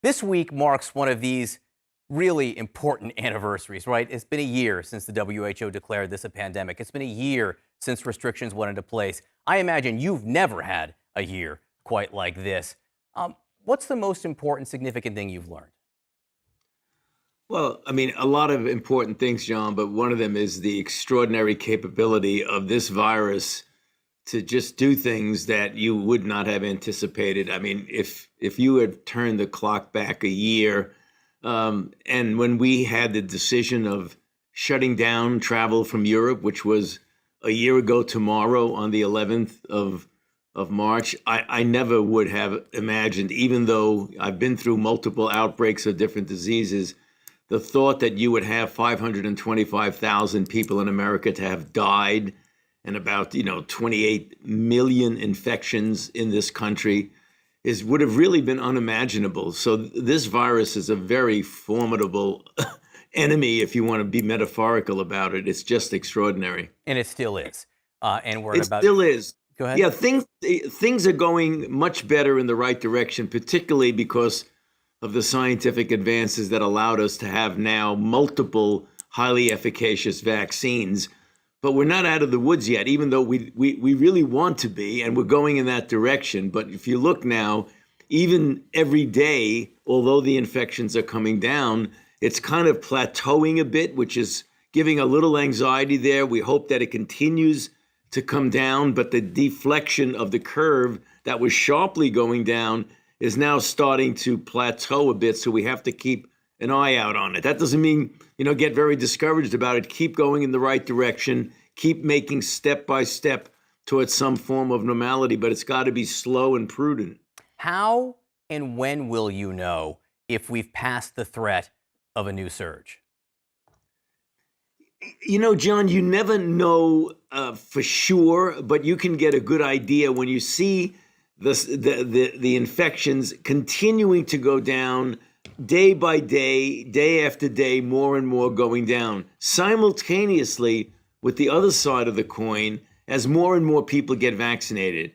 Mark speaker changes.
Speaker 1: This week marks one of these really important anniversaries, right? It's been a year since the WHO declared this a pandemic. It's been a year since restrictions went into place. I imagine you've never had a year quite like this. What's the most important, significant thing you've learned?
Speaker 2: Well, I mean, a lot of important things, John, but one of them is the extraordinary capability of this virus to just do things that you would not have anticipated. I mean, if you had turned the clock back a year, and when we had the decision of shutting down travel from Europe, which was a year ago tomorrow on the 11th of March, I never would have imagined, even though I've been through multiple outbreaks of different diseases, the thought that you would have 525,000 people in America to have died and about 28 million infections in this country would have really been unimaginable. So this virus is a very formidable enemy, if you want to be metaphorical about it. It's just extraordinary.
Speaker 1: And it still is. And we're
Speaker 2: It
Speaker 1: about.
Speaker 2: still is.
Speaker 1: Go ahead.
Speaker 2: Yeah, things are going much better in the right direction, particularly because of the scientific advances that allowed us to have now multiple highly efficacious vaccines. But we're not out of the woods yet, even though we really want to be, and we're going in that direction. But if you look now, even every day, although the infections are coming down, it's kind of plateauing a bit, which is giving a little anxiety there. We hope that it continues to come down, but the deflection of the curve that was sharply going down is now starting to plateau a bit, so we have to keep an eye out on it. That doesn't mean, get very discouraged about it. Keep going in the right direction. Keep making step by step towards some form of normality, but it's got to be slow and prudent.
Speaker 1: How and when will you know if we've passed the threat of a new surge?
Speaker 2: John, you never know for sure, but you can get a good idea when you see the infections continuing to go down day by day, day after day, more and more going down. Simultaneously, with the other side of the coin, as more and more people get vaccinated.